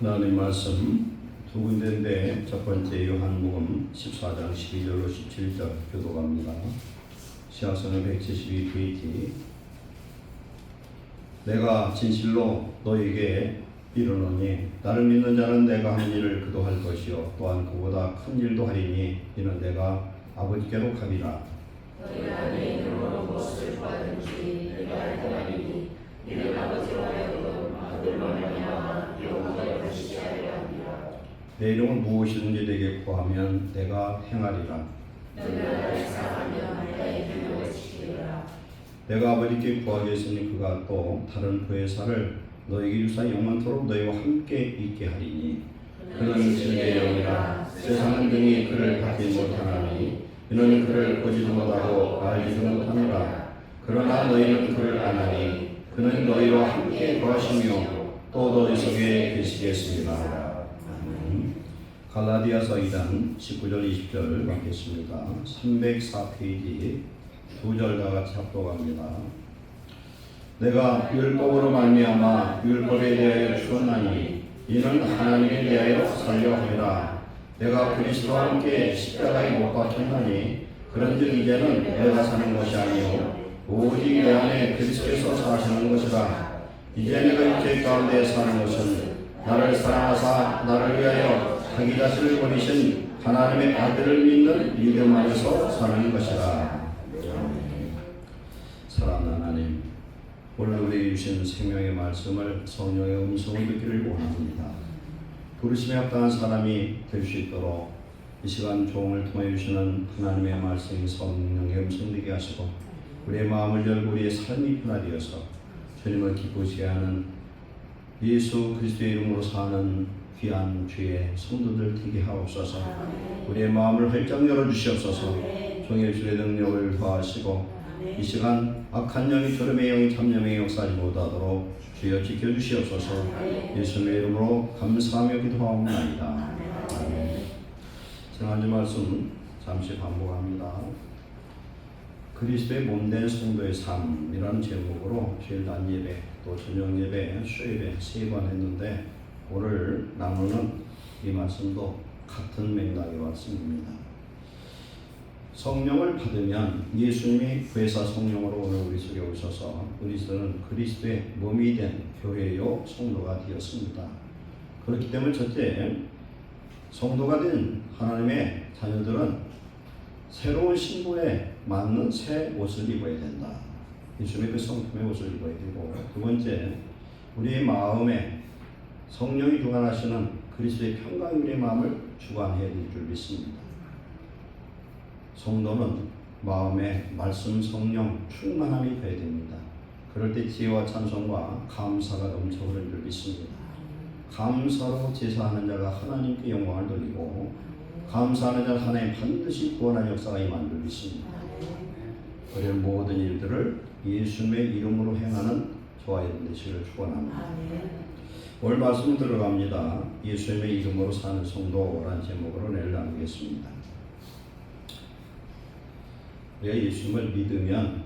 하나님 말씀 두 군데인데 첫 번째 요한복음 14장 12절로 17절 교독합니다. 시학성은 172페이지. 내가 진실로 너에게 이르노니 나를 믿는 자는 내가 하는 일을 그도 할 것이요 또한 그보다 큰 일도 하리니 이는 내가 아버지께로 가리라. 너희가 내 이름으로 무엇을 구하든지 내가 행하리니 이는 아버지로 하여금 아들로 말미암아 영광을 받으시게 하려 함이라. 내 이름은 무엇이든지 내게 구하면 내가 행하리라. 너희가 나를 사랑하면 나의 계명을 지키리라. 내가 아버지께 구하겠으니 그가 또 다른 보혜사를 너에게 주사 영원토록 너희와 함께 있게 하리니 그는 진리의 영이라. 세상은 능히 그를 받지 못하나니 이는 그를 보지도 못하고 알지도 못하노라. 그러나 너희는 그를 아나니 그는 너희와 함께 거하시며 또 너희 속에 계시겠습니다. 갈라디아서 2장 19절 20절 받겠습니다. 304페이지 두 절 다 같이 합독합니다. 내가 율법으로 말미암아 율법에 대하여 죽었나니 이는 하나님에 대하여 살려 함이라. 내가 그리스도와 함께 십자가에 못 박혔나니 그런즉 이제는 내가 사는 것이 아니요 오직 내 안에 그리스도께서 사시는 것이라. 이제 내가 육체 가운데 사는 것은 나를 사랑하사 나를 위하여 자기 자신을 버리신 하나님의 아들을 믿는 믿음 안에서 사는 것이라. 사랑하는 하나님, 오늘 우리에게 주신 생명의 말씀을 성령의 음성을 듣기를 원합니다. 부르심에 합당한 사람이 될 수 있도록 이 시간 종을 통해 주시는 하나님의 말씀이 성령의 음성 되게 하시고 우리의 마음을 열고 우리의 삶이 변화되어서 주님을 기쁘시게 하는 예수 그리스도의 이름으로 사는 귀한 주의 성도들 되게 하옵소서. 우리의 마음을 활짝 열어주시옵소서. 종의 주의 능력을 더하시고 이 시간 악한 영이 졸음의 영이 잡념의 역사하지 못하도록 주여 지켜주시옵소서. 예수님의 이름으로 감사하며 기도하옵나이다. 아멘. 지난주 말씀 잠시 반복합니다. 그리스도의 몸된 성도의 삶이라는 제목으로 주일 낮 예배 또 저녁 예배 수요일에 3번 했는데 오늘 나누는 이 말씀도 같은 맥락의 말씀입니다. 성령을 받으면 예수님이 구혜사 성령으로 오늘 우리 속에 오셔서 우리는 그리스도의 몸이 된 교회요 성도가 되었습니다. 그렇기 때문에 첫째, 성도가 된 하나님의 자녀들은 새로운 신분에 맞는 새 옷을 입어야 된다. 예수님의 그 성품의 옷을 입어야 되고, 두 번째, 우리의 마음에 성령이 주관하시는 그리스도의 평강이 우리의 마음을 주관해야 될 줄 믿습니다. 성도는 마음에 말씀 성령 충만함이 되어야 됩니다. 그럴 때 지혜와 찬송과 감사가 넘쳐 흐르는 줄 믿습니다. 감사로 제사하는 자가 하나님께 영광을 돌리고 감사하는 자는 하나님 반드시 구원하는 역사가 임한 줄 믿습니다. 그런 모든 일들을 예수님의 이름으로 행하는 저와 여러분 되시기를 축원합니다. 오늘 말씀 들어갑니다. 예수님의 이름으로 사는 성도라는 제목으로 내일 나누겠습니다. 우리가 예수님을 믿으면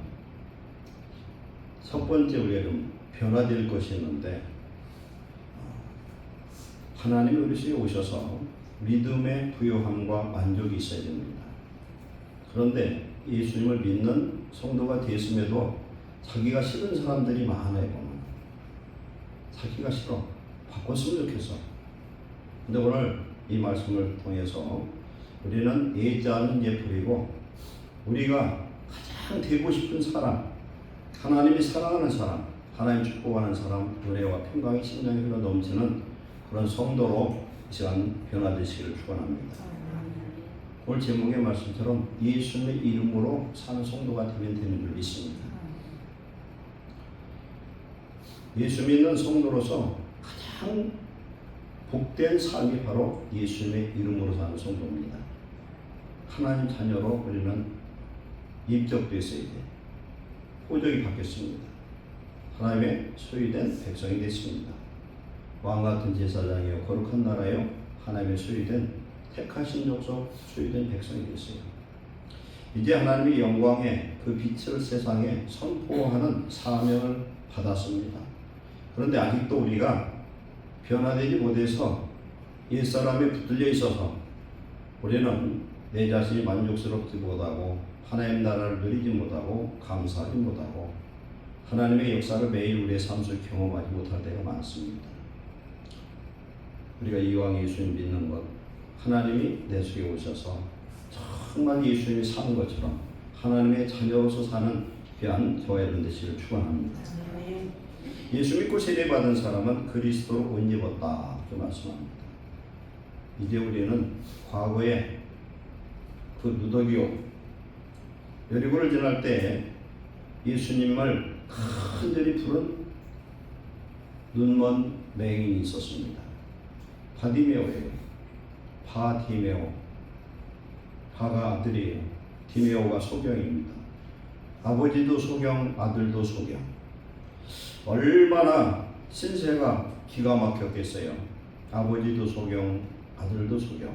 첫 번째 우리가 좀 변화될 것이 있는데 하나님이 우리 속에 오셔서 믿음의 부요함과 만족이 있어야 됩니다. 그런데 예수님을 믿는 성도가 됐음에도 자기가 싫은 사람들이 많아요. 자기가 싫어. 바꿨으면 좋겠어. 근데 오늘 이 말씀을 통해서 우리는 예자는 예풀이고 우리가 가장 되고 싶은 사람, 하나님이 사랑하는 사람, 하나님 축복하는 사람, 은혜와 평강이 심장에 흘러 넘치는 그런 성도로 이 시간 변화되시기를 축원합니다. 오늘 제목의 말씀처럼 예수님의 이름으로 사는 성도가 되면 되는 줄 믿습니다. 예수 믿는 성도로서 가장 복된 삶이 바로 예수님의 이름으로 사는 성도입니다. 하나님 자녀로 우리는 입적됐어야 돼. 호적이 바뀌었습니다. 하나님의 소유된 백성이 됐습니다. 왕같은 제사장이요 거룩한 나라요 하나님의 소유된 택하신 족속 소유된 백성이 됐어요. 이제 하나님의 영광의 그 빛을 세상에 선포하는 사명을 받았습니다. 그런데 아직도 우리가 변화되지 못해서 옛사람에 붙들려 있어서 우리는 내 자신이 만족스럽지 못하고 하나님 나라를 누리지 못하고 감사하지 못하고 하나님의 역사를 매일 우리의 삶에서 경험하지 못할 때가 많습니다. 우리가 이왕 예수님 믿는 것, 하나님이 내 속에 오셔서 정말 예수님이 사는 것처럼 하나님의 자녀로서 사는 귀한 저와 여러분 되시기를 축원합니다. 예수 믿고 세례받은 사람은 그리스도로 옷 입었다 그 말씀합니다. 이제 우리는 과거에 그 누더기요 여리고를 지날 때 예수님을 간절히 부른 눈먼 맹인이 있었습니다. 바디메오예요. 바디메오. 바가 아들이에요. 디메오가 소경입니다. 아버지도 소경, 아들도 소경. 얼마나 신세가 기가 막혔겠어요. 아버지도 소경, 아들도 소경.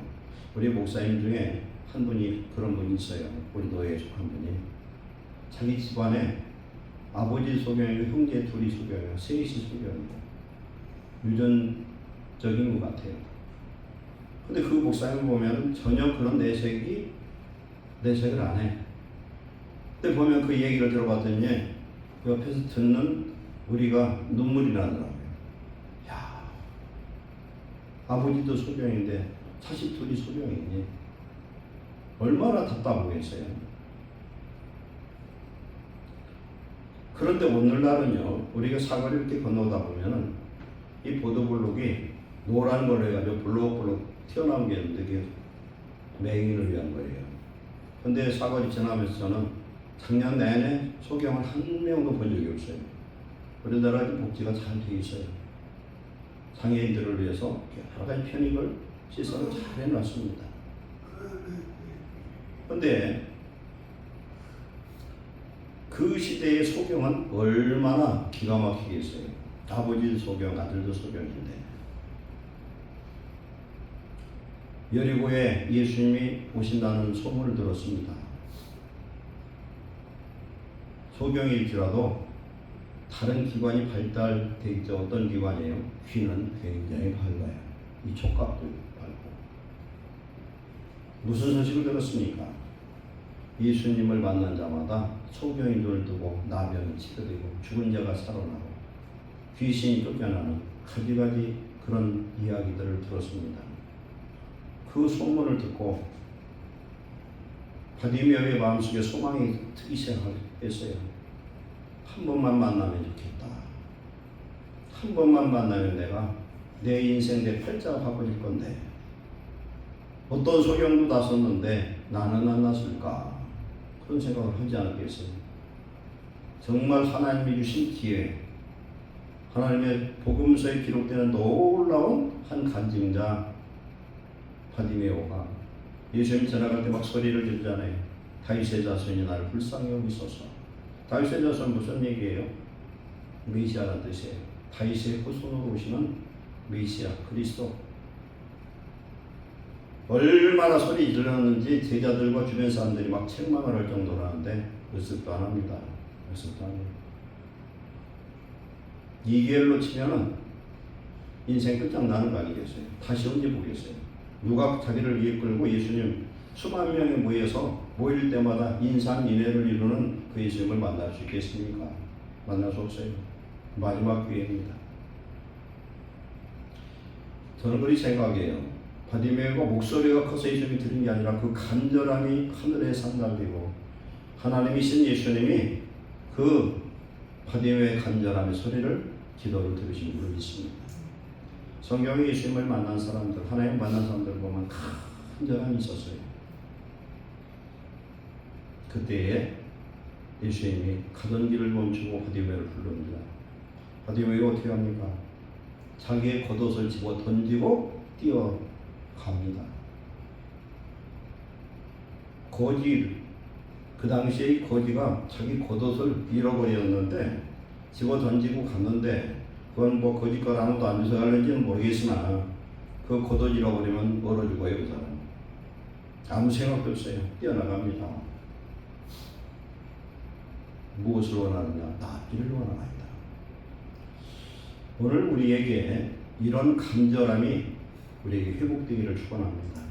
우리 목사님 중에 한 분이 그런 분이 있어요. 우리 노예에 속한 분이. 자기 집안에 아버지 소경이고 형제 둘이 소경이고 셋이 소경이고 유전적인 것 같아요. 근데 그 목사님을 보면 전혀 그런 내색을 안 해. 근데 보면 그 얘기를 들어봤더니 그 옆에서 듣는 우리가 눈물이 나더라고요. 야, 아버지도 소경인데 자식 둘이 소경이니 얼마나 답답하겠어요. 그런데 오늘날은요, 우리가 사거리 이렇게 건너다 보면은 이 보도블록이 노란 걸로 해가지고 블록블록 튀어나온 게 있는데 그게 맹인을 위한 거예요. 근데 사거리 지나면서 저는 작년 내내 소경을 한 명도 본 적이 없어요. 우리나라 복지가 잘 돼 있어요. 장애인들을 위해서 여러 가지 편익을 시설을 잘 해놨습니다. 근데 그 시대의 소경은 얼마나 기가 막히겠어요. 아버지도 소경, 아들도 소경인데 여리고에 예수님이 오신다는 소문을 들었습니다. 소경일지라도 다른 기관이 발달되어 있죠. 어떤 기관이에요? 귀는 굉장히 밝아요. 이 촉각도 밝고. 무슨 소식을 들었습니까? 예수님을 만난 자마다 소경이 눈을 뜨고 나병이 치료되고 죽은 자가 살아나고 귀신이 쫓겨나는 가지가지 그런 이야기들을 들었습니다. 그 소문을 듣고 바디메오의 마음속에 소망이 트기 시작했어요. 한 번만 만나면 좋겠다. 한 번만 만나면 내가 내 인생 내 팔자가 바꿔질 건데 어떤 소경도 나섰는데 나는 안 났을까? 그런 생각을 하지 않았겠어요. 정말 하나님이 주신 기회, 하나님의 복음서에 기록되는 놀라운 한 간증자 바디메오가 예수님 지나갈 때 막 소리를 지르잖아요. 다윗의 자손이 나를 불쌍히 여기소서. 다윗의 자손 무슨 얘기예요? 메시아라는 뜻이에요. 다윗의 후손으로 오시는 메시아 그리스도. 얼마나 소리 질렀는지 제자들과 주변 사람들이 막 책망을 할 정도로 하는데 의습도 안 합니다. 의습도 안 해요. 이계열로 치면은 인생 끝장나는 거 아니겠어요? 다시 언제 보겠어요? 누가 자기를 위해 끌고 예수님 수만 명이 모일 때마다 인산인해를 이루는 그 예수님을 만날 수 있겠습니까? 만날 수 없어요. 마지막 기회입니다. 저는 그렇게 생각해요. 바디메오가 목소리가 커서 예수님이 들은 게 아니라 그 간절함이 하늘에 상달되고 하나님이신 예수님이 그 바디메오의 간절함의 소리를 기도를 들으신 줄 믿습니다. 성경에 예수님을 만난 사람들, 하나님 만난 사람들 보면 간절함이 있었어요. 그때에 예수님이 가던 길을 멈추고 바디메오를 부릅니다. 바디메오가 어떻게 합니까? 자기의 겉옷을 집어 던지고 뛰어갑니다. 거지, 그 당시에 거지가 자기 겉옷을 잃어버렸는데 집어 던지고 갔는데 그건 뭐 거짓말 아무도 안 주워갈는지는 모르겠으나 그 겉옷 잃어버리면 얼어 죽어요. 그 사람 아무 생각도 없어요. 뛰어나갑니다. 무엇을 원하느냐? 낫기를 원하나이다. 오늘 우리에게 이런 간절함이 우리에게 회복되기를 축원합니다.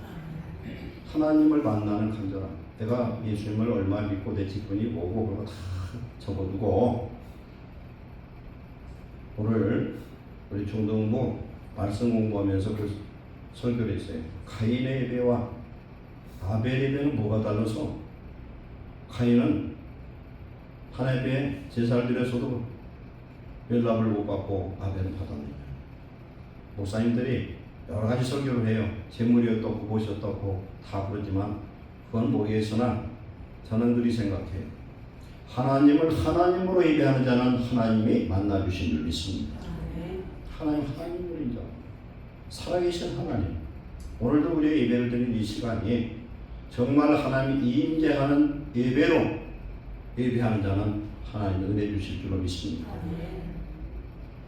하나님을 만나는 간절함. 내가 예수님을 얼마 믿고 내 직분이 뭐고 그런 거 다 접어두고 오늘 우리 중등부 말씀 공부하면서 그 설교를 했어요. 가인의 예배와 아벨의 예배는 뭐가 달라서 가인은 하나님의 제사를 드려서도 연락을 못 받고 아벨은 받았느냐. 목사님들이 여러 가지 설교를 해요. 재물이 어떻고 무엇이 어떻고 다 그러지만 그건 모르겠으나 저는 그리 생각해요. 하나님을 하나님으로 예배하는 자는 하나님이 만나주신 줄 믿습니다. 하나님을 인정. 살아계신 하나님. 오늘도 우리의 예배를 드리는 이 시간이 정말 하나님이 임재하는 예배로 예배하는 자는 하나님이 은혜 주실 줄로 믿습니다.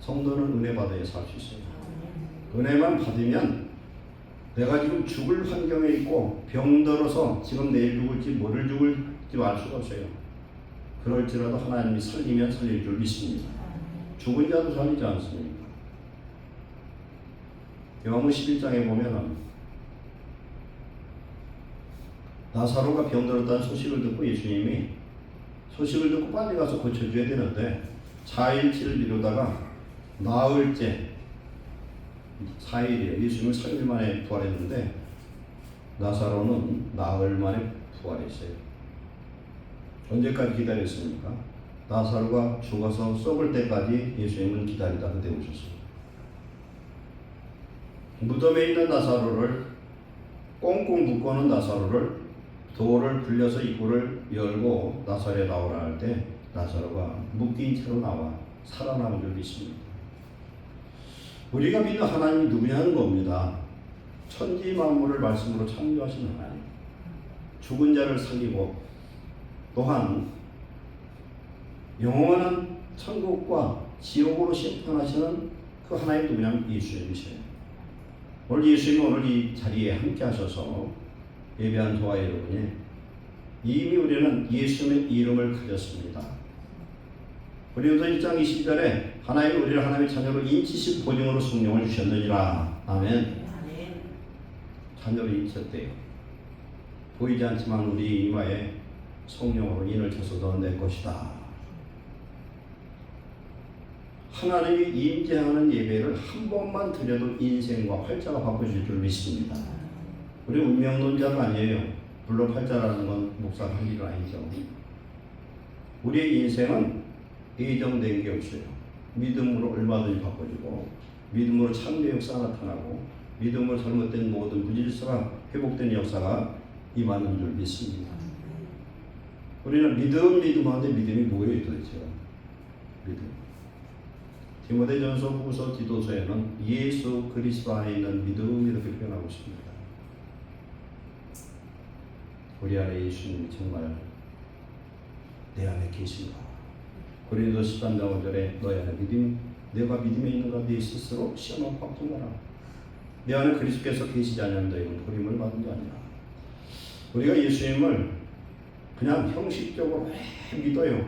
성도는 은혜 받아야 살 수 있어요. 은혜만 받으면 내가 지금 죽을 환경에 있고 병들어서 지금 내일 죽을지 모레 죽을지 알 수가 없어요. 그럴지라도 하나님이 살리면 살릴 줄 믿습니다. 죽은 자도 살리지 않습니까? 요한복음 11장에 보면 나사로가 병들었다는 소식을 듣고 예수님이 소식을 듣고 빨리 가서 고쳐줘야 되는데 4일치를 미루다가 나흘째 4일이에요. 예수님은 3일 만에 부활했는데 나사로는 나흘 만에 부활했어요. 언제까지 기다렸습니까? 나사로가 죽어서 썩을 때까지 예수님은 기다리다 그때 오셨어요. 무덤에 있는 나사로를 꽁꽁 묶어놓은 나사로를 돌을 굴려서 입구를 열고 나사로에 나오라 할 때 나사로가 묶인 채로 나와 살아남은 줄 믿습니다. 우리가 믿는 하나님이 누구냐는 겁니다. 천지 만물을 말씀으로 창조하신 하나님, 죽은 자를 살리고 또한 영원한 천국과 지옥으로 심판하시는 그 하나님 누구냐면 예수님이세요. 오늘 예수님은 오늘 이 자리에 함께 하셔서 예배한 저와 여러분이 이미 우리는 예수님의 이름을 가졌습니다. 고린도 1장 20절에 하나님은 우리를 하나님의 자녀로 인치신 보증으로 성령을 주셨느니라. 아멘. 자녀로 인쳤대요. 보이지 않지만 우리 이마에 성령으로 인을 쳐서 너 내 것이다. 하나님이 임재하는 예배를 한 번만 드려도 인생과 활자가 바꿔줄 줄 믿습니다. 우리 운명론자가 아니에요. 물론 활자라는 건 목사가 할 일은 아니죠. 우리의 인생은 예정된 게 없어요. 믿음으로 얼마든지 바꿔주고 믿음으로 창조의 역사가 나타나고 믿음으로 잘못된 모든 무질서가 회복된 역사가 임하는 줄 믿습니다. 우리는 믿음하는데 믿음이 뭐예요 도대체? 믿음. 디모데전서 후서 디도서에는 예수 그리스도 안에 있는 믿음 이렇게 표현하고 있습니다. 우리 안에 예수님이 정말 내 안에 계신가? 고린도 13장 5절에 너희 안에 내가 믿음에 있는가 네 스스로 시험하고 확증하라. 내 안에 그리스도께서 계시지 않으면 너희는 버림을 받은 자 아니라. 우리가 예수님을 그냥 형식적으로 믿어요.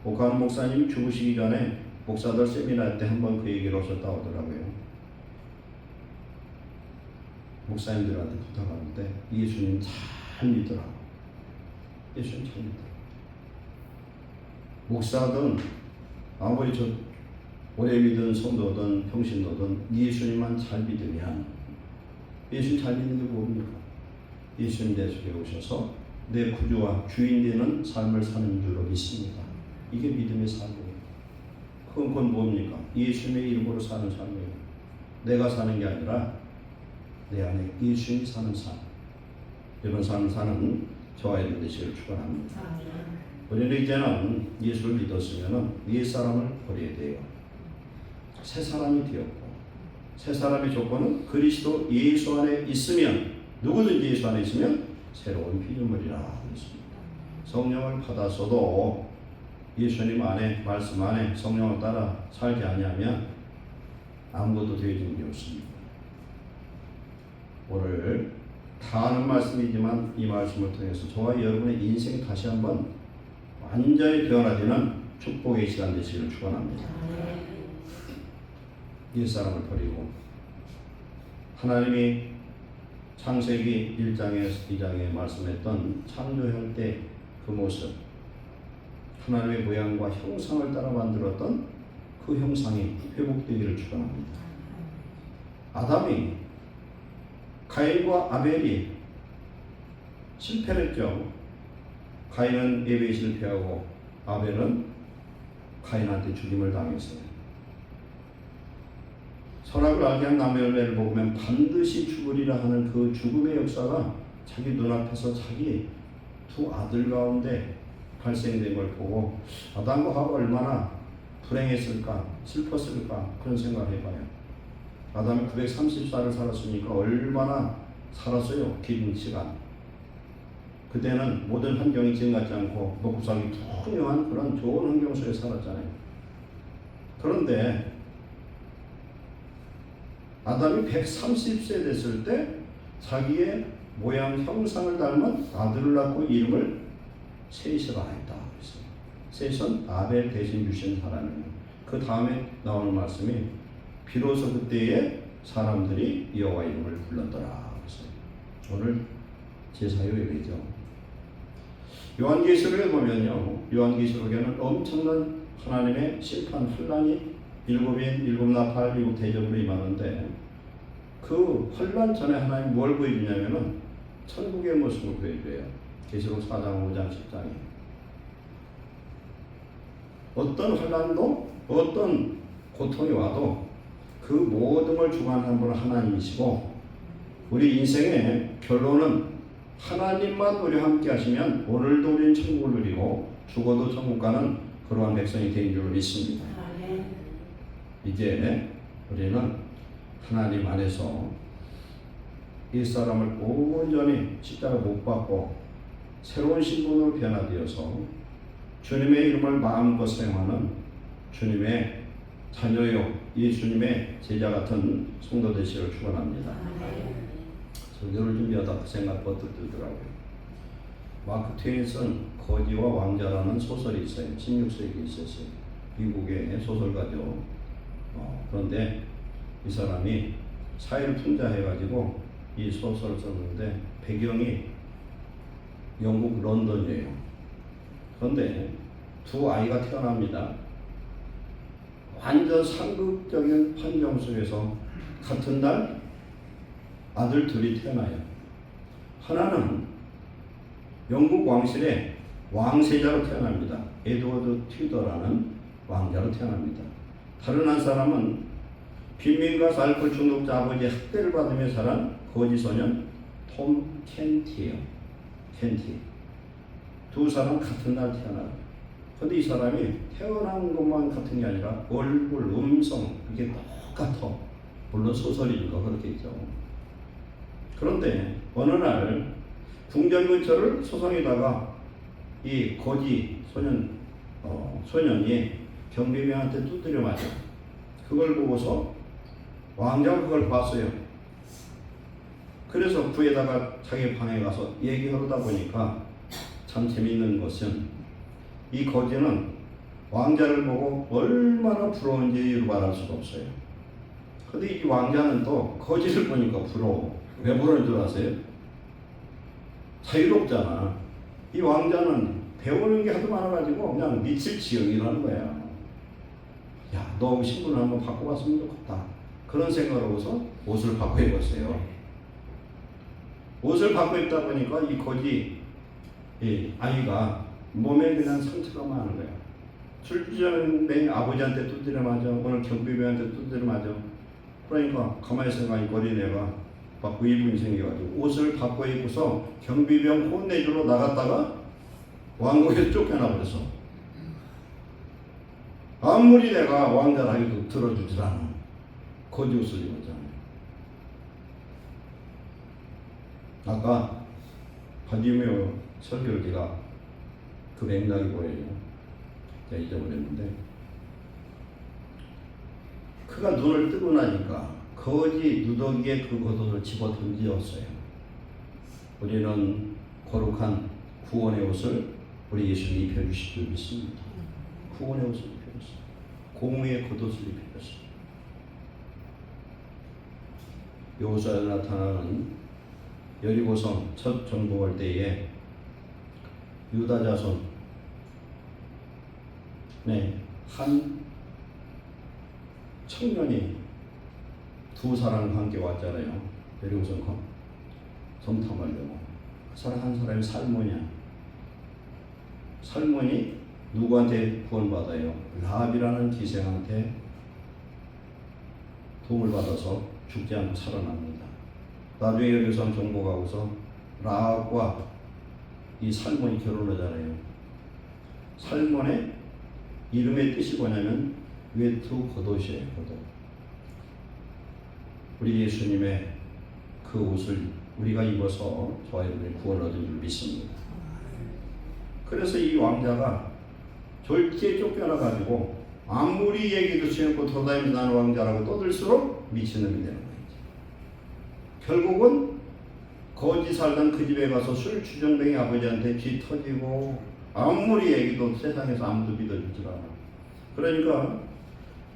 오카노 목사님이 죽으시기 전에 목사들 세미나 때 한번 그 얘기를 하셨다고 하더라고요. 목사님들한테 부탁하는데 예수님 잘 믿더라. 예수님 잘 믿더라. 목사든 아무리 저 오래 믿은 성도든 평신도든 예수님만 잘 믿으면 예수님 잘 믿는 게 뭡니까? 예수님 내 속에 오셔서 내 구주와 주인 되는 삶을 사는 줄로 믿습니다. 이게 믿음의 삶이에요. 그건 뭡니까? 예수님의 이름으로 사는 삶이에요. 내가 사는 게 아니라 내 안에 예수님이 사는 삶. 이런 삶을 사는 저와 여러분 되시기를 축원합니다. 우리는 이제는 예수를 믿었으면 옛사람을 버려야 돼요. 새 사람이 되었고 새 사람의 조건은 그리스도 예수 안에 있으면 누구든지 예수 안에 있으면 새로운 피조물이라 했습니다. 성령을 받았어도 예수님 안에 말씀 안에 성령을 따라 살지 아니하면 아무것도 되어지는 게 없습니다. 오늘 다 아는 말씀이지만 이 말씀을 통해서 저와 여러분의 인생 다시 한번 완전히 변화되는 축복의 시간 되시기를 축원합니다. 옛사람을 버리고 하나님이 창세기 1장에 2장에 말씀했던 창조할 때 그 모습, 하나님의 모양과 형상을 따라 만들었던 그 형상이 회복되기를 축원합니다. 아담이 가인과 아벨이 실패를 했죠. 가인은 예배에 실패하고 아벨은 가인한테 죽임을 당했어요. 선악을 알게 한 나무 열매를 먹으면 반드시 죽으리라 하는 그 죽음의 역사가 자기 눈앞에서 자기 두 아들 가운데 발생된 걸 보고 아담과 하와가 얼마나 불행했을까, 슬펐을까 그런 생각을 해봐요. 아담이 930살을 살았으니까 얼마나 살았어요. 긴 시간. 그때는 모든 환경이 지금 같지 않고 먹고 살기 풍요한 그런 좋은 환경 속에 살았잖아요. 그런데 아담이 130세 됐을 때 자기의 모양 형상을 닮은 아들을 낳고 이름을 셋이라 했다. 셋은 아벨 대신 주신 사람이에요. 그 다음에 나오는 말씀이 비로소 그때의 사람들이 여호와 이름을 불렀더라. 오늘 제사요 예배죠. 요한계시록에 보면요, 요한계시록에는 엄청난 하나님의 심판 혼란이 일곱 나팔, 일곱 대접으로 임하는데 그 혼란 전에 하나님 뭘 보여주냐면은 천국의 모습을 보여줘요. 계시록 4장, 5장, 10장에 어떤 혼란도 어떤 고통이 와도 그 모든 걸 주관하는 분은 하나님이시고 우리 인생의 결론은 하나님만 우리와 함께 하시면 오늘도 우리는 천국을 누리고 죽어도 천국 가는 그러한 백성이 된 줄 믿습니다. 이제 우리는 하나님 안에서 이 사람을 온전히 십자가 못 받고 새로운 신분으로 변화되어서 주님의 이름을 마음껏 사용하는 주님의 자녀요 예수님의 제자 같은 성도 되시기를 축원합니다. 설교를 준비하다 그 생각 버뜩 들더라고요. 마크 트웨인이 쓴 거지와 왕자라는 소설이 있어요. 16세기에 있었어요. 미국의 소설가죠. 그런데 이 사람이 사회를 풍자해가지고 이 소설을 썼는데 배경이 영국 런던이에요. 그런데 두 아이가 태어납니다. 완전 상극적인 환경 속에서 같은 날 아들 둘이 태어나요. 하나는 영국 왕실의 왕세자로 태어납니다. 에드워드 튜더라는 왕자로 태어납니다. 다른 한 사람은 빈민가 알코올 중독자 아버지의 학대를 받으며 자란 거지 소년 톰 켄티예요. 켄티. 두 사람 같은 날 태어나요. 근데 이 사람이 태어난 것만 같은 게 아니라 얼굴, 음성 그게 똑같아. 물론 소설이니까 그렇겠죠. 그런데 어느 날 궁전 근처를 소송에다가 이 거지 소년이 경비병한테 두드려 맞아. 그걸 보고서 왕자가 그걸 봤어요. 그래서 그에다가 자기 방에 가서 얘기하다 보니까 참 재밌는 것은 이 거지는 왕자를 보고 얼마나 부러운지 이루 말할 수가 없어요. 근데 이 왕자는 또 거지를 보니까 부러워. 왜 부러운 줄 아세요? 자유롭잖아. 이 왕자는 배우는 게 하도 많아가지고 그냥 미칠 지경이라는 거야. 야, 너 신분을 한번 바꿔봤으면 좋겠다. 그런 생각을 하고서 옷을 바꿔 입었어요. 옷을 바꿔 입다 보니까 이 거지 이 아이가 몸에 그냥 상처가 많은 거야. 출전에 아버지한테 두드려 맞아. 오늘 경비병한테 두드려 맞아. 그러니까 가만히 생각하니 어린애가 막 의문이 생겨가지고 옷을 바꿔 입고서 경비병 혼내주러 나갔다가 왕궁에서 쫓겨나버렸어. 아무리 내가 왕자라 해도 들어주질 않아. 거지 옷을 입었잖아요. 아까 바디메오 설교를 제가 그 맥락이 보여요. 제가 잊어버렸는데 그가 눈을 뜨고 나니까 거지 누더기에 그 겉옷을 집어 던지었어요. 우리는 거룩한 구원의 옷을 우리 예수님이 입혀주실 줄 믿습니다. 구원의 옷을 입혀줬어요. 공의의 겉옷을 입혀줬어요. 여호수아에 나타나는 여리고성 첫 정복할 때에 유다 자손 한 청년이 두 사람과 함께 왔잖아요. 여리고성 점탐하려고. 그 사람 한 사람이 살몬이야. 살몬이 누구한테 구원받아요? 라합이라는 기생한테 도움을 받아서 죽지 않고 살아납니다. 나중에 여리고성 정복하고서 라합과 이 살몬이 결혼하잖아요. 살몬의 이름의 뜻이 뭐냐면 외투 겉옷이에요. 겉옷. 우리 예수님의 그 옷을 우리가 입어서 저와 여러분이 구원 얻은 줄 믿습니다. 그래서 이 왕자가 졸지에 쫓겨나가지고 아무리 얘기 듣지 않고 돌아다니면서 나는 왕자라고 떠들수록 미친놈이 되는 거예요. 결국은 거지 살던 그 집에 가서 술 주정뱅이 아버지한테 쥐 터지고 아무리 얘기도 세상에서 아무도 믿어주질 않아. 그러니까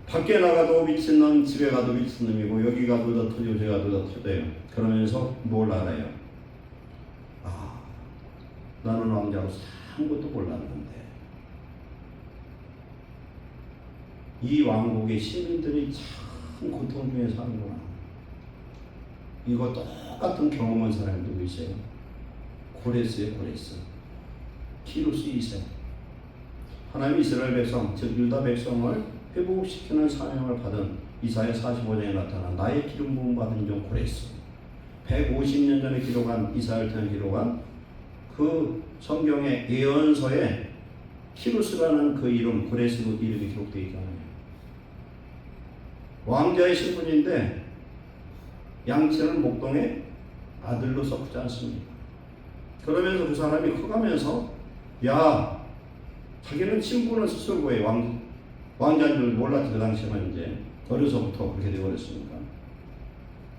밖에 나가도 미친놈, 집에 가도 미친놈이고 여기 가도 다 터지고 저기 가도 다 터져요. 그러면서 뭘 알아요? 나는 왕자로서 아무것도 몰랐는데 이 왕국의 시민들이 참 고통 중에 사는구나. 이거 똑같은 경험한 사람이 누구 있어요? 고레스예요. 고레스. 키루스 2세. 하나님 이스라엘 백성, 즉 유다 백성을 회복시키는 사명을 받은 이사야 45장에 나타난 나의 기름 부음 받은 종 고레스. 150년 전에 기록한 이사야를 통해 기록한 그 성경의 예언서에 키루스라는 그 이름, 고레스 이름이 기록되어 있잖아요. 왕자의 신분인데 양치는 목동의 아들로 섞지 않습니다. 그러면서 그 사람이 커가면서 자기는 신분을 스스로 구해 왕자인 줄 몰랐지. 그 당시에는 이제 어려서부터 그렇게 되어버렸으니까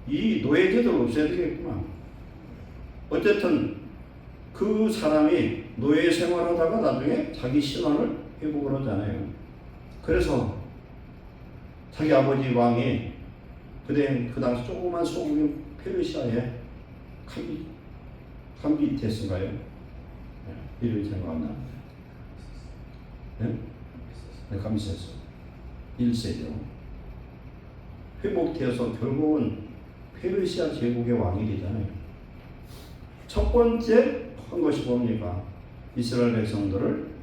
이 노예제도를 없애야 되겠구만. 어쨌든 그 사람이 노예 생활하다가 나중에 자기 신원을 회복을 하잖아요. 그래서 자기 아버지 왕이 그 당시 조그만 소국인 페르시아의 감비테스인가요? 이름이 생각 안 나는데. 네? 감비테스 1세죠. 회복되어서 결국은 페르시아 제국의 왕이 되잖아요. 첫 번째 한 것이 뭡니까? 이스라엘 백성들을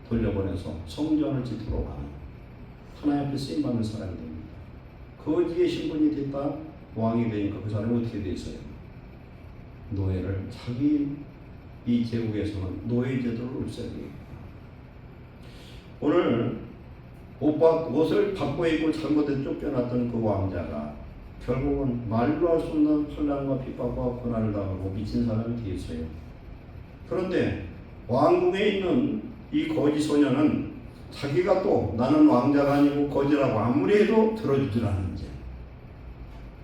돌려보내서 성전을 짓도록 하는 하나님 앞에 쓰임받는 사람이 됩니다. 거지의 신분이 됐다 왕이 되니까 그 사람이 어떻게 돼 있어요? 노예를 자기 이 제국에서는 노예 제도를 없애야 됩니다. 오늘 옷을 바꿔 입고 잘못해 쫓겨났던 그 왕자가 결국은 말로 할 수 없는 환난과 핍박과 고난을 당하고 미친 사람이 되었어요. 그런데 왕궁에 있는 이 거지 소녀는 자기가 또 나는 왕자가 아니고 거지라고 아무리 해도 들어주질 않는지.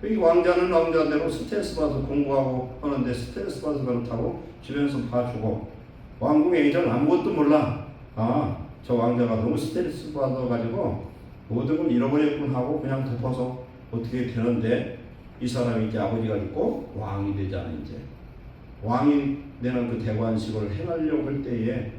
이 왕자는 왕자대로 스트레스 받아서 공부하고 하는데 스트레스 받아서 그렇다고 주변에서 봐주고 왕궁의 행정은 아무것도 몰라. 저 왕자가 너무 스트레스 받아가지고 모든 걸 잃어버렸군 하고 그냥 덮어서 어떻게 되는데 이 사람이 이제 아버지가 있고 왕이 되잖아. 이제 왕이 되는 그 대관식을 행하려고 할 때에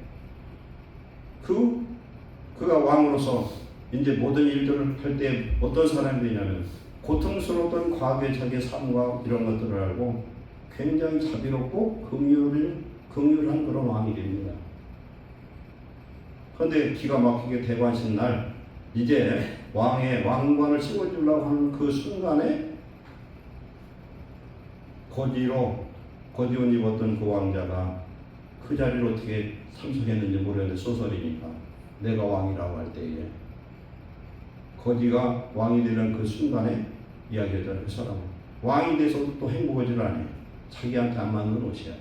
그가 왕으로서 이제 모든 일들을 할 때 어떤 사람이 되냐면 고통스러웠던 과거의 자기의 삶과 이런 것들을 알고 굉장히 자비롭고 긍휼한 그런 왕이 됩니다. 그런데 기가 막히게 대관식 날 이제 왕의 왕관을 씌워주려고 하는 그 순간에 거지 옷 입었던 그 왕자가 그 자리를 어떻게 참석했는지 모르는데 소설이니까 내가 왕이라고 할 때에 거지가 왕이 되는 그 순간에 이야기하잖아요. 그 사람은 왕이 돼서도 또 행복하지를 않아요. 자기한테 안 맞는 옷이야.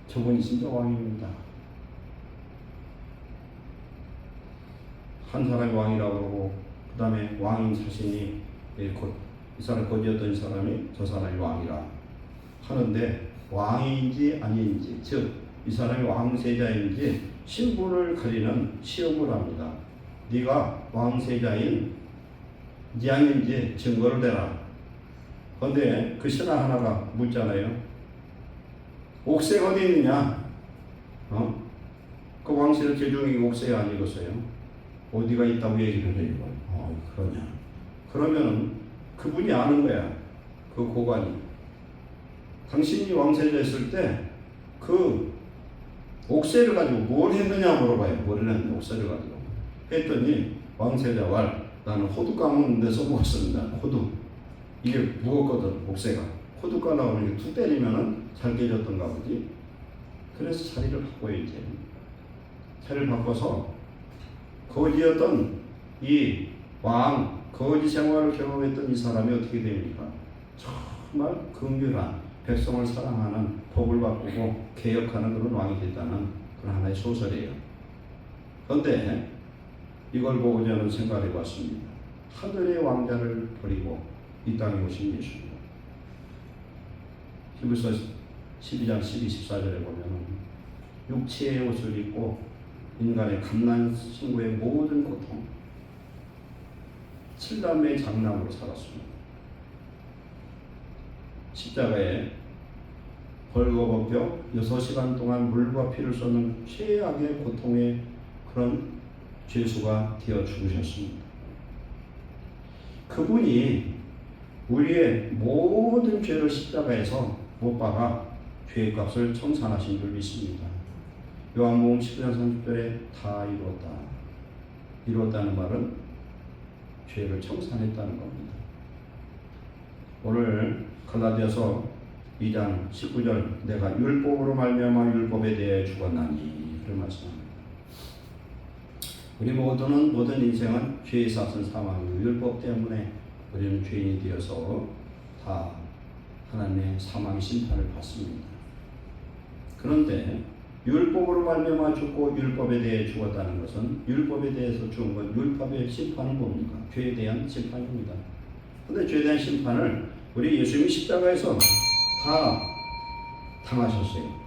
저분이 진짜 왕입니다. 한 사람이 왕이라고 그러고 그 다음에 왕인 자신이 이 사람 거지였던 사람이 저 사람이 왕이라 하는데 왕인지 아닌지 즉 이 사람이 왕세자인지 신분을 가리는 시험을 합니다. 네가 왕세자인지 아닌지 증거를 대라. 그런데 그 신하 하나가 묻잖아요. 옥새가 어디 있느냐? 그 왕실의 제중이 옥새가 아니겠어요? 어디가 있다고 얘기를 해요. 그러냐? 그러면 그분이 아는 거야. 그 고관이. 당신이 왕세자 했을 때 그 옥새를 가지고 뭘 했느냐 물어봐요. 뭘 했느냐 옥새를 가지고. 했더니 왕세자 말 나는 호두 까먹는 데서 먹었습니다. 호두. 이게 무겁거든 옥새가. 호두 까나오는 게 툭 때리면은 잘 깨졌던가 보지. 그래서 자리를 바꿔요 이제. 자리를 바꿔서 거지였던 이 왕, 거지 생활을 경험했던 이 사람이 어떻게 됩니까? 정말 긍휼한 백성을 사랑하는 법을 바꾸고 개혁하는 그런 왕이 됐다는 그런 하나의 소설이에요. 그런데 이걸 보고 저는 생각해 봤습니다. 하늘의 왕자를 버리고 이 땅에 오신 예수님. 히브리서 12장 12, 14절에 보면 육체의 옷을 입고 인간의 갓난 친구의 모든 고통 7남매의 장남으로 살았습니다. 십자가에 벌거벗겨 6시간 동안 물과 피를 쏟는 최악의 고통의 그런 죄수가 되어 죽으셨습니다. 그분이 우리의 모든 죄를 십자가에서 못 박아 죄의 값을 청산하신 줄 믿습니다. 요한복음 19장 30절에 다 이루었다. 이루었다는 말은 죄를 청산했다는 겁니다. 오늘 갈라디아서 2장 19절 내가 율법으로 말미암아 율법에 대해 죽었나니 그런 말씀입니다. 우리 모든 인생은 죄의 삭은 사망이고 율법 때문에 우리는 죄인이 되어서 다 하나님의 사망의 심판을 받습니다. 그런데 율법으로 말미암아 죽고 율법에 대해 죽었다는 것은 율법에 대해서 죽은 건 율법의 심판은 뭡니까? 죄에 대한 심판입니다. 그런데 죄에 대한 심판을 우리 예수님이 십자가에서 다 당하셨어요.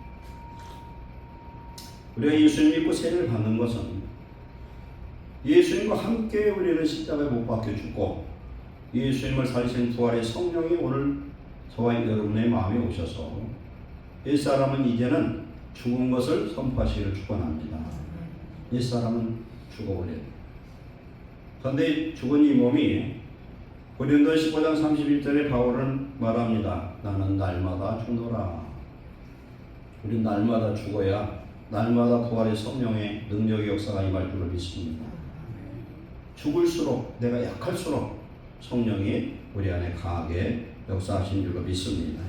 우리가 예수님 믿고 세례를 받는 것은 예수님과 함께 우리는 십자가에 못 박혀 죽고 예수님을 살리신 부활의 성령이 오늘 저와 여러분의 마음에 오셔서 옛사람은 이제는 죽은 것을 선포하시기를 축원합니다. 옛사람은 죽어버려요. 그런데 죽은 이 몸이 고린도 15장 31절에 바울은 말합니다. 나는 날마다 죽노라. 우리 날마다 죽어야 날마다 부활의 성령의 능력의 역사가 임할 줄을 믿습니다. 죽을수록 내가 약할수록 성령이 우리 안에 강하게 역사하신 줄로 믿습니다.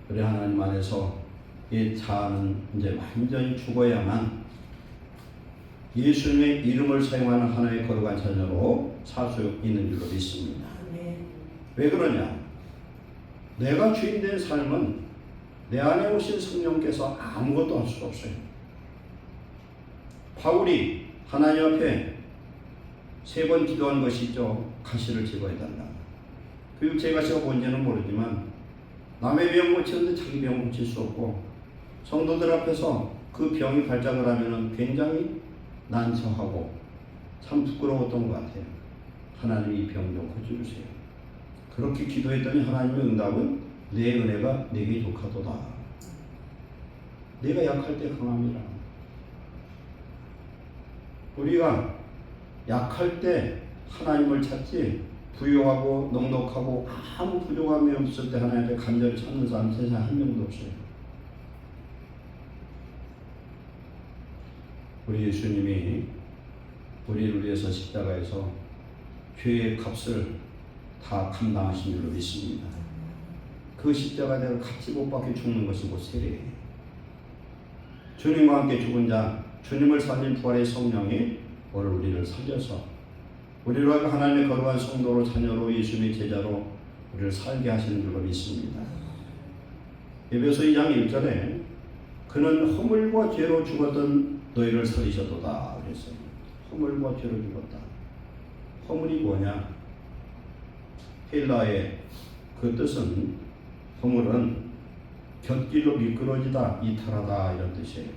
우리 하나님 안에서 이 자아는 이제 완전히 죽어야만 예수님의 이름을 사용하는 하나의 거룩한 자녀로 살 수 있는 줄로 믿습니다. 왜 그러냐? 내가 주인된 삶은 내 안에 오신 성령께서 아무것도 할 수 없어요. 바울이 하나님 앞에 3번 기도한 것이 있죠. 가시를 제거해달라. 그 육체의 가시가 뭔지는 모르지만 남의 병 고치는데 자기 병 고칠 수 없고 성도들 앞에서 그 병이 발작을 하면 굉장히 난처하고 참 부끄러웠던 것 같아요. 하나님 이 병 좀 고쳐주세요. 그렇게 기도했더니 하나님의 응답은 내 은혜가 내게 독하도다. 내가 약할 때 강함이라. 우리가 약할 때 하나님을 찾지 부유하고 넉넉하고 아무 부족함이 없을 때 하나님 앞에 간절히 찾는 사람 세상에 한 명도 없어요. 우리 예수님이 우리를 위해서 십자가에서 죄의 값을 다 감당하신 줄로 믿습니다. 그 십자가대로 같이 못 박혀 죽는 것이 곧 세례예요. 주님과 함께 죽은 자, 주님을 살린 부활의 성령이 오늘 우리를 살려서 우리로 하여금 하나님의 거룩한 성도로 자녀로 예수님의 제자로 우리를 살게 하시는 줄로 믿습니다. 에베소 2장 1절에 그는 허물과 죄로 죽었던 너희를 살리셨도다 그랬어요. 허물과 죄로 죽었다. 허물이 뭐냐? 헬라의 그 뜻은 허물은 곁길로 미끄러지다, 이탈하다 이런 뜻이에요.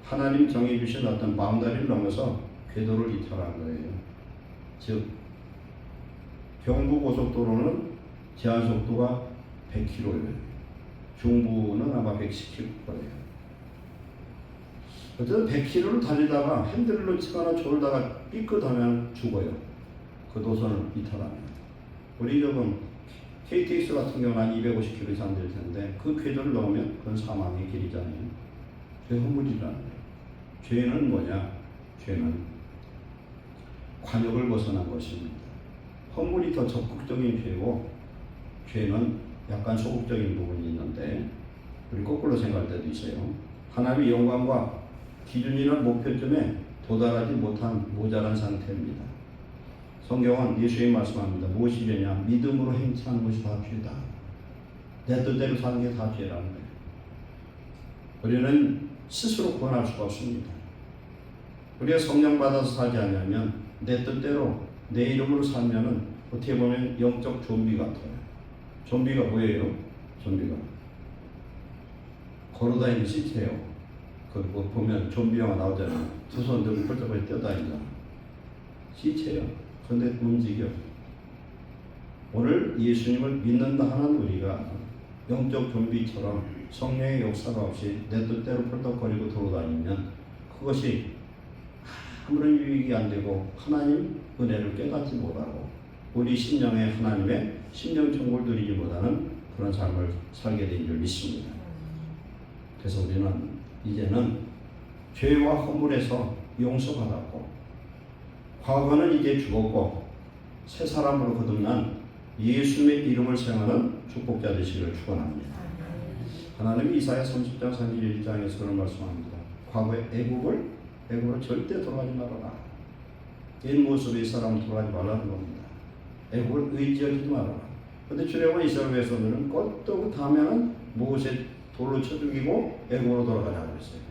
하나님 정해주신 어떤 바운더리를 넘어서 궤도를 이탈한 거예요. 즉 경부고속도로는 제한 속도가 100km예요. 중부는 아마 110km 거예요. 어쨌든 100km를 달리다가 핸들을 놓치거나 졸다가 삐끗하면 죽어요. 그 도선을 이탈합니다. 우리 조금 KTX 같은 경우는 한 250km 이상 될 텐데 그 궤도를 넘으면 그건 사망의 길이잖아요. 죄 허물이라는 거예요. 죄는 뭐냐? 죄는 관역을 벗어난 것입니다. 허물이 더 적극적인 죄고 죄는 약간 소극적인 부분이 있는데 우리 거꾸로 생각할 때도 있어요. 하나님의 영광과 기준이나 목표점에 도달하지 못한 모자란 상태입니다. 성경은 예수님이 말씀합니다. 무엇이 죄냐? 믿음으로 행치하는 것이 다 죄다. 내 뜻대로 사는 게 다 죄라는 거예요. 우리는 스스로 구원할 수가 없습니다. 우리가 성령 받아서 살지 않으면 내 뜻대로 내 이름으로 살면은 어떻게 보면 영적 좀비 같아요. 좀비가 뭐예요? 좀비가 걸어다니는 시체예요. 그거 보면 좀비 영화 나오잖아요. 두 손 들고 펄쩍펄쩍 뛰어다니잖아. 시체예요. 그런데 움직여. 오늘 예수님을 믿는다 하는 우리가 영적 좀비처럼 성령의 역사가 없이 내 뜻대로 펄떡거리고 돌아다니면 그것이 아무런 유익이 안 되고 하나님 은혜를 깨닫지 못하고 우리 심령에 하나님의 심령 천국을 누리지 못하는 그런 삶을 살게 된 줄 믿습니다. 그래서 우리는 이제는 죄와 허물에서 용서받았고 과거는 이제 죽었고 새 사람으로 거듭난 예수님의 이름을 사용하는 축복자 되시기를 축원합니다. 하나님이 이사야 30장 31장에서 그런 말씀합니다. 과거의 애국으로 절대 돌아가지 말아라. 옛 모습의 사람을 돌아가지 말라는 겁니다. 애국을 의지하지 말아라. 그런데 출애굽은 이스라엘 백성들은 껐다고 하면은 무엇에 돌로 쳐 죽이고 애국으로 돌아가자고 했어요.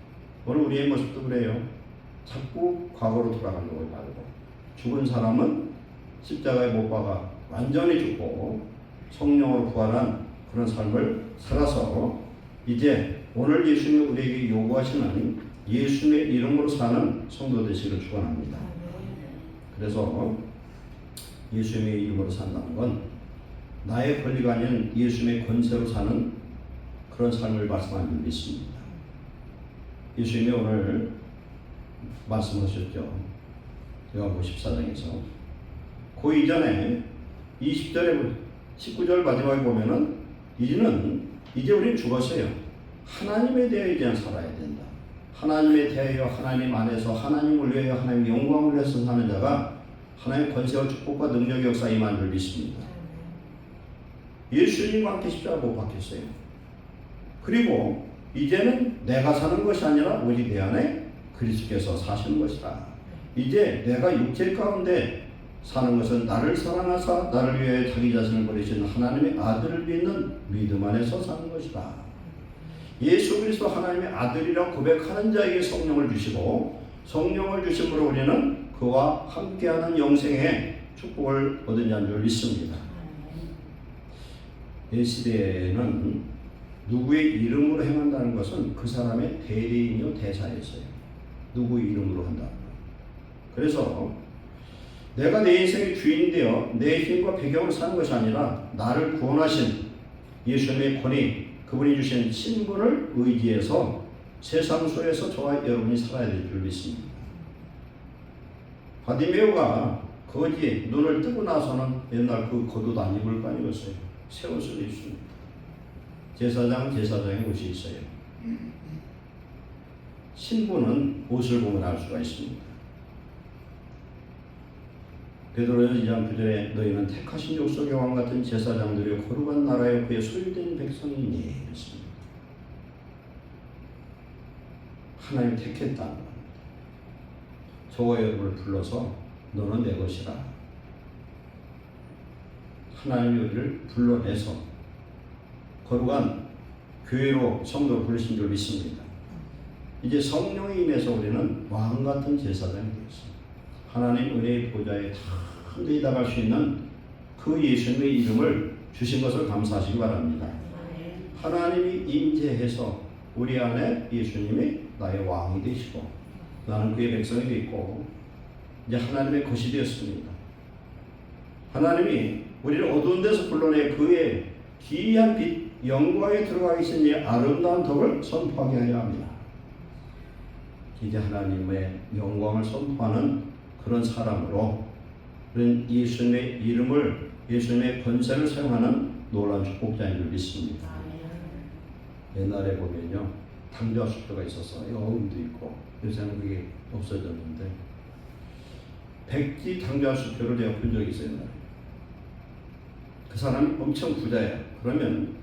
오늘 우리의 모습도 그래요. 자꾸 과거로 돌아가려고 말고 죽은 사람은 십자가에 못 박아 완전히 죽고 성령으로 부활한 그런 삶을 살아서 이제 오늘 예수님이 우리에게 요구하시는 예수님의 이름으로 사는 성도 되시기를 축원합니다. 그래서 예수님의 이름으로 산다는 건 나의 권리가 아닌 예수님의 권세로 사는 그런 삶을 말씀하는 줄 믿습니다. 예수님이 오늘 말씀하셨죠. 요한복음 14장에서 그 이전에 20절에 19절 마지막에 보면은 이제 우리는 죽었어요. 하나님에 대하여 이제 살아야 된다. 하나님에 대하여 하나님 안에서 하나님을 위하여 하나님의 영광을 위해서 사는 자가 하나님의 권세와 축복과 능력의 역사에 임한 줄 믿습니다. 예수님과 함께 십자가 못 박혔어요. 그리고 이제는 내가 사는 것이 아니라 오직 내 안에 그리스도께서 사시는 것이라. 이제 내가 육체 가운데 사는 것은 나를 사랑하사 나를 위해 자기 자신을 버리신 하나님의 아들을 믿는 믿음 안에서 사는 것이다. 예수 그리스도 하나님의 아들이라고 고백하는 자에게 성령을 주시고 성령을 주심으로 우리는 그와 함께하는 영생의 축복을 얻은 자인 줄 믿습니다. 이 시대에는 누구의 이름으로 행한다는 것은 그 사람의 대리인이요 대사였어요. 누구의 이름으로 한다. 그래서 내가 내 인생의 주인이 되어 내 힘과 배경을 사는 것이 아니라 나를 구원하신 예수님의 권위, 그분이 주신 신분을 의지해서 세상 속에서 저와 여러분이 살아야 될 줄 믿습니다. 바디메오가 거기에 눈을 뜨고 나서는 옛날 그 겉옷 안 입을 거 아니겠어요. 새 옷을 입습니다. 제사장은 제사장의 옷이 있어요. 신분은 옷을 보면 알 수가 있습니다. 베드로전 2장 9절에 너희는 택하신 족속의 왕 같은 제사장들이 거룩한 나라의 그의 소유된 백성이니 했습니다. 하나님 택했다는 겁니다. 저와 여러분을 불러서 너는 내 것이라. 하나님이 우리를 불러내서 거룩한 교회로 성도를 부르신 줄 믿습니다. 이제 성령이 임해서 우리는 왕 같은 제사장이 되었습니다. 하나님 은혜의 보좌에 담대히 나갈 수 있는 그 예수님의 이름을 주신 것을 감사하시기 바랍니다. 하나님이 임재해서 우리 안에 예수님이 나의 왕이 되시고 나는 그의 백성이 되었고 이제 하나님의 것이 되었습니다. 하나님이 우리를 어두운 데서 불러내 그의 기이한 빛 영광에 들어가 계신 이 아름다운 덕을 선포하게 하려 합니다. 이제 하나님의 영광을 선포하는 그런 사람으로 그런 예수님의 이름을 예수님의 권세를 사용하는 놀라운 축복자인 줄 믿습니다. 옛날에 보면요 당좌 수표가 있어서 어음도 있고 요새는 그게 없어졌는데 백지 당좌 수표를 제가 본 적이 있어요. 그 사람이 엄청 부자예요. 그러면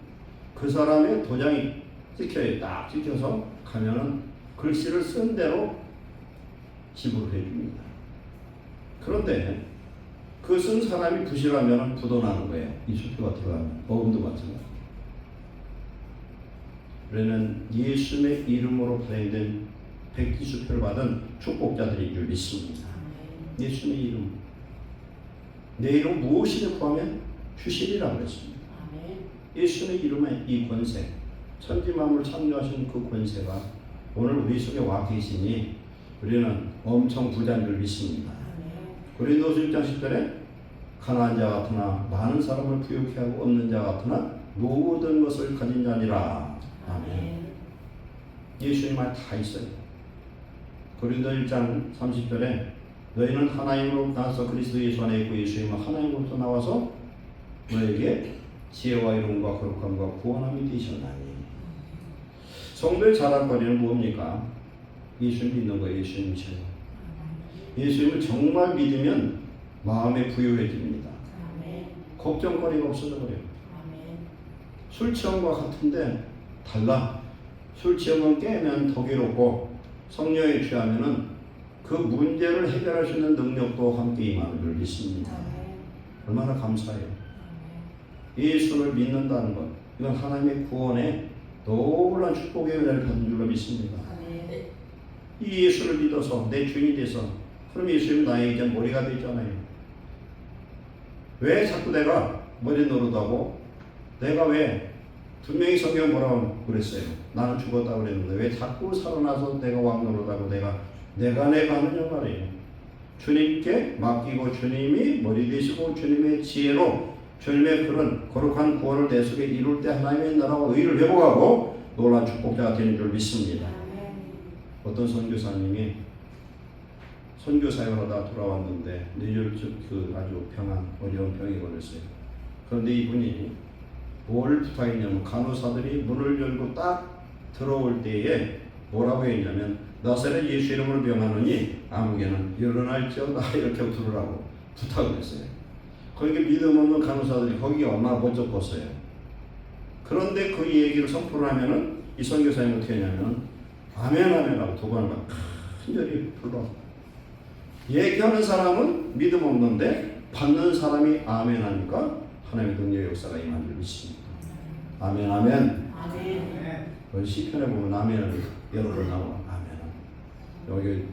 그 사람의 도장이 찍혀요. 딱 찍혀서 가면은 글씨를 쓴 대로 지불을 해줍니다. 그런데 그 쓴 사람이 부실하면 부도나는 거예요. 이 수표가 들어가면 어음도 마찬가지. 우리는 예수님의 이름으로 발행된 백지 수표를 받은 축복자들인 줄 믿습니다. 예수님의 이름. 내 이름 무엇이냐 구하면 주시리라고 했습니다. 예수님의 이름의 이 권세, 천지 만물을 창조하신 그 권세가 오늘 우리 속에 와 계시니 우리는 엄청 부자인 줄 믿습니다. 고린도서 6장 10절에 가난한 자 같으나 많은 사람을 부유케 하고 없는 자 같으나 모든 것을 가진 자니라. 아멘. 예수님 말 다 있어요. 고린도 1장 30절에 너희는 하나님으로 나서 그리스도 예수 안에 있고 예수님은 하나님으로부터 나와서 너에게 지혜와 이름과 거룩함과 구원함이 되셨나니. 성도의 자랑거리는 뭡니까? 예수님 믿는 거예요. 예수님이세요. 예수님을 정말 믿으면 마음에 부유해집니다. 걱정거리가 없어져 버려요. 술 취함과 같은데 달라. 술 취하면 깨면 더 괴롭고 성령에 취하면은 그 문제를 해결할 수 있는 능력도 함께 임하는 줄 믿습니다. 얼마나 감사해요. 예수를 믿는다는 것, 이건 하나님의 구원에 놀라운 축복의 은혜를 받은 줄로 믿습니다. 이 예수를 믿어서 내 주인이 돼서 그럼 예수님은 나의 이제 머리가 되잖아요. 왜 자꾸 내가 머리 노릇하고 내가 왜 분명히 성경 뭐라고 그랬어요. 나는 죽었다고 그랬는데 왜 자꾸 살아나서 내가 왕 노릇하고 내가 하느냐 말이에요. 주님께 맡기고 주님이 머리 되시고 주님의 지혜로 주님의 그런 거룩한 구원을 내 속에 이룰 때 하나님의 나라와 의를 회복하고 놀라운 축복자가 되는 줄 믿습니다. 어떤 선교사님이 선교 사역하다 돌아왔는데 뇌졸중 아주 어려운 병이 걸렸어요. 그런데 이분이 뭘 부탁했냐면 간호사들이 문을 열고 딱 들어올 때에 뭐라고 했냐면 나사렛 예수 이름으로 명하노니 아무개는 일어날지어다 이렇게 들으라고 부탁을 했어요. 거기에 믿음 없는 간호사들이 거기에 얼마나 먼저 껐어요. 그런데 그 얘기를 선포를 하면은 이 선교사님이 어떻게 했냐면 아멘 아멘 하고 도관을 막 큰절히 불러. 얘기하는 사람은 믿음 없는데 받는 사람이 아멘 하니까 하나님의 능력의 역사가 임한 줄 믿습니다. 아멘 아멘. 아멘. 시편에 보면 아멘을 여러 번 나와. 아멘. 여기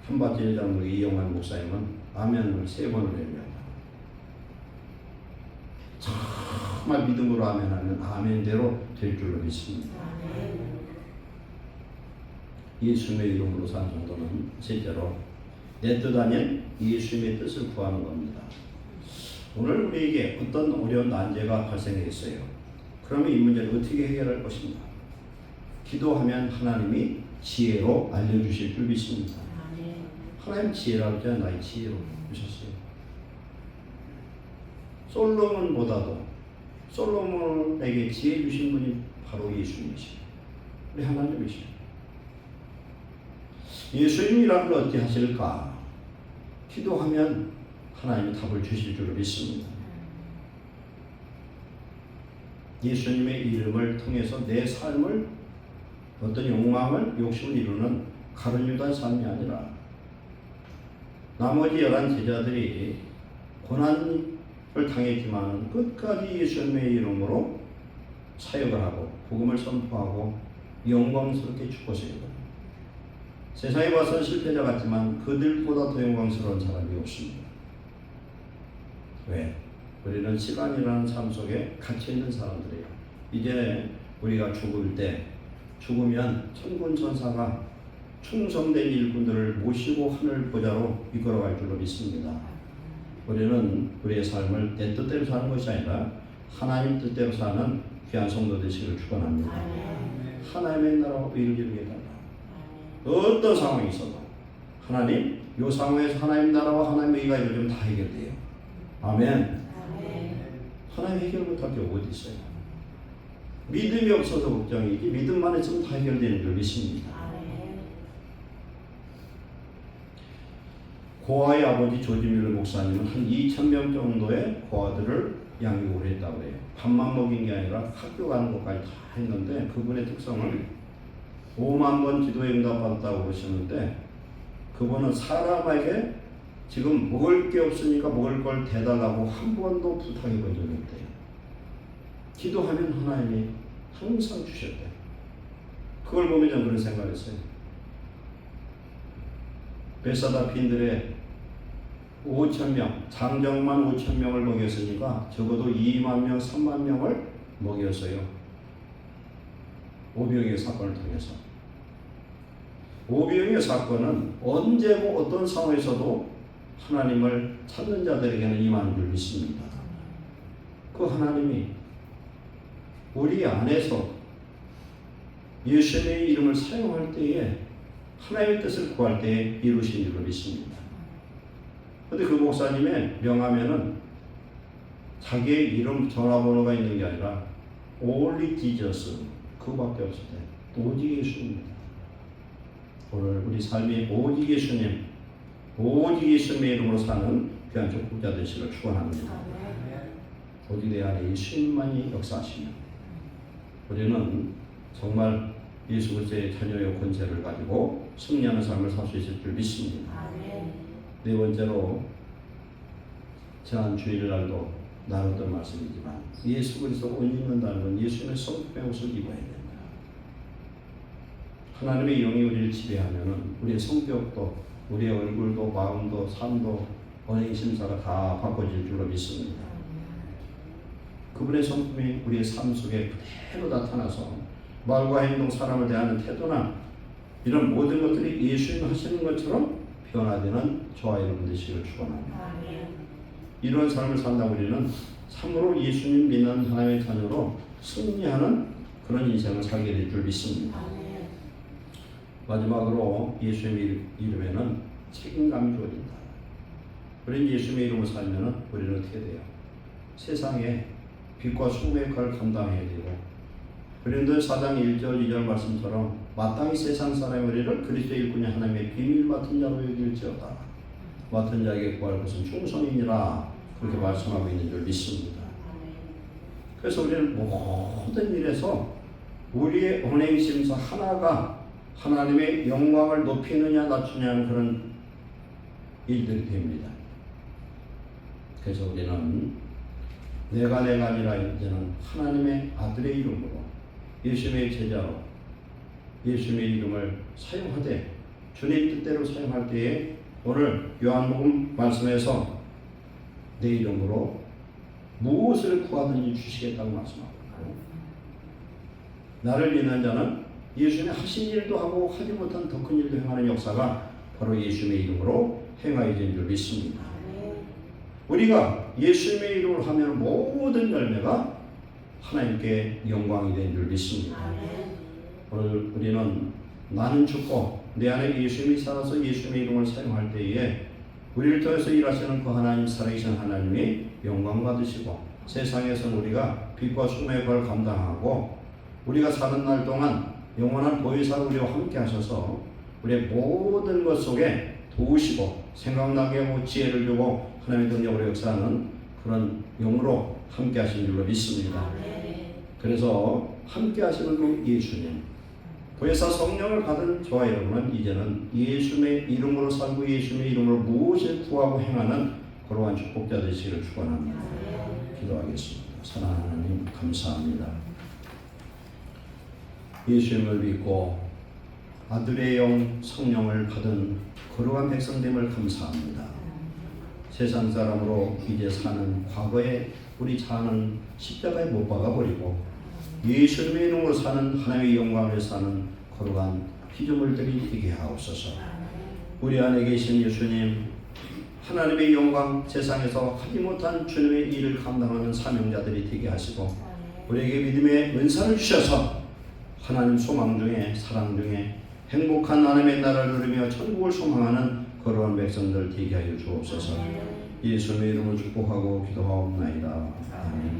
한밭 일장로 이영환 목사님은 아멘을 3번을 해요. 정말 믿음으로 아멘하면 아멘대로 될 줄로 믿습니다. 예수님의 이름으로 사는 정도는 실제로 내 뜻 아닌 예수님의 뜻을 구하는 겁니다. 오늘 우리에게 어떤 어려운 난제가 발생했어요. 그러면 이 문제를 어떻게 해결할 것인가? 기도하면 하나님이 지혜로 알려주실 줄 믿습니다. 하나님 지혜라고 하잖아요. 나의 지혜로 주셨어요. 솔로몬에게 지혜 주신 분이 바로 예수님이시죠. 우리 하나님이시죠. 예수님이라면 어찌 하실까? 기도하면 하나님이 답을 주실 줄 믿습니다. 예수님의 이름을 통해서 내 삶을 어떤 욕심을 이루는 가룟유다의 삶이 아니라 나머지 11 제자들이 고난을 당했지만 끝까지 예수님의 이름으로 사역을 하고 복음을 선포하고 영광스럽게 죽었어요. 세상에 봐서는 실패자 같지만 그들보다 더 영광스러운 사람이 없습니다. 왜? 우리는 시간이라는 삶 속에 갇혀 있는 사람들이에요. 이제 우리가 죽으면 천군 천사가 충성된 일꾼들을 모시고 하늘 보좌로 이끌어갈 줄로 믿습니다. 우리는 우리의 삶을 내 뜻대로 사는 것이 아니라 하나님 뜻대로 사는 귀한 성도 되시기를 축원합니다. 하나님의 나라와 의를 이루게 해달라. 어떤 상황이 있어도 하나님, 이 상황에서 하나님 나라와 하나님의 의가 이루어지면 다 해결돼요. 아멘. 하나님 해결 못할 게 어디 있어요? 믿음이 없어서 걱정이지 믿음만 있으면 다 해결되는 줄 믿습니다. 고아의 아버지 조지밀러 목사님은 한 2,000명 정도의 고아들을 양육을 했다고 해요. 밥만 먹인 게 아니라 학교 가는 것까지 다 했는데 그분의 특성은 5만 번 기도에 응답받았다고 그러시는데 그분은 사람에게 지금 먹을 게 없으니까 먹을 걸 대달라고 한 번도 부탁해 본 적이 없대요. 기도하면 하나님이 항상 주셨대요. 그걸 보면 저는 그런 생각을 했어요. 베사다 빈들의 5,000명, 장정만 5,000명을 먹였으니까 적어도 2만 명, 3만 명을 먹였어요. 오병이의 사건을 통해서. 오병이의 사건은 언제고 어떤 상황에서도 하나님을 찾는 자들에게는 임하는 줄 믿습니다. 그 하나님이 우리 안에서 예수님의 이름을 사용할 때에 하나님의 뜻을 구할 때에 이루신 줄로 믿습니다. 그런데 그 목사님의 명함에는 자기의 이름 전화번호가 있는 게 아니라 Only Jesus 그거밖에 없을 때 오직 예수입니다. 오늘 우리 삶이 오직 예수님, 오직 예수님의 이름으로 사는 귀한 족국자 되시기를 축원합니다. 오직 내 안에 예수님만이 역사하시면 우리는 정말 예수 그리스도의 자녀의 권세를 가지고 승리하는 삶을 살 수 있을 줄 믿습니다. 네 번째로 지난 주일날도 나눴던 말씀이지만 예수 그리스도 옷 입는다는 건 예수님의 성품의 옷을 입어야 된다. 하나님의 영이 우리를 지배하면 우리의 성격도 우리의 얼굴도 마음도 삶도 언행 심사가 다 바꿔질 줄로 믿습니다. 그분의 성품이 우리의 삶 속에 그대로 나타나서 말과 행동, 사람을 대하는 태도나 이런 모든 것들이 예수님 하시는 것처럼 변화되는 저와 여러분 되시기를 축원합니다. 이런 삶을 산다 우리는 참으로 예수님 믿는 하나님의 자녀로 승리하는 그런 인생을 살게 될 줄 믿습니다. 마지막으로 예수님의 이름에는 책임감이 주어진다. 우리는 예수님의 이름을 살면 우리는 어떻게 돼요? 세상에 빛과 소금의 역할을 감당해야 되고 고린도서 4장 1절 2절 말씀처럼 마땅히 세상 사람의 우리를 그리스도의 일꾼이 하나님의 비밀 맡은 자로 여길지어다. 맡은 자에게 구할 것은 충성이니라 그렇게 말씀하고 있는 줄 믿습니다. 그래서 우리는 모든 일에서 우리의 언행심사 하나가 하나님의 영광을 높이느냐 낮추냐는 그런 일들이 됩니다. 그래서 우리는 내가 아니라 이제는 하나님의 아들의 이름으로 예수님의 제자로 예수님의 이름을 사용하되 주님 뜻대로 사용할 때에 오늘 요한복음 말씀에서 내 이름으로 무엇을 구하든지 주시겠다고 말씀하고 나를 믿는 자는 예수님이 하신 일도 하고 하지 못한 더 큰 일도 행하는 역사가 바로 예수님의 이름으로 행하여진 줄 믿습니다. 우리가 예수님의 이름으로 하면 모든 열매가 하나님께 영광이 된 줄 믿습니다. 오늘 우리는 나는 죽고 내 안에 예수님이 살아서 예수님의 이름을 사용할 때에 우리를 통해서 일하시는 그 하나님, 살아계신 하나님이 영광 받으시고 세상에서는 우리가 빛과 소금의 역할을 감당하고 우리가 사는 날 동안 영원한 보혜사로 우리와 함께 하셔서 우리의 모든 것 속에 도우시고 생각나게 하고 지혜를 주고 하나님의 능력으로 역사하는 그런 영으로 함께 하신 줄로 믿습니다. 그래서 함께 하시는 그 예수님, 보혜사 성령을 받은 저와 여러분은 이제는 예수님의 이름으로 살고 예수님의 이름으로 무엇을 구하고 행하는 그러한 축복자 되시기를 축원합니다. 기도하겠습니다. 사랑하는 하나님 감사합니다. 예수님을 믿고 아들의 영 성령을 받은 거룩한 백성됨을 감사합니다. 세상 사람으로 이제 사는 과거에 우리 자아는 십자가에 못 박아버리고 예수님의 이름으로 사는 하나님의 영광을 사는 거룩한 피조물들이 되게 하옵소서. 우리 안에 계신 예수님 하나님의 영광 세상에서 하지 못한 주님의 일을 감당하는 사명자들이 되게 하시고 우리에게 믿음의 은사를 주셔서 하나님 소망 중에 사랑 중에 행복한 하나님의 나라를 누리며 천국을 소망하는 거룩한 백성들 되게 하여 주옵소서. 예수님의 이름으로 축복하고 기도하옵나이다. 아멘.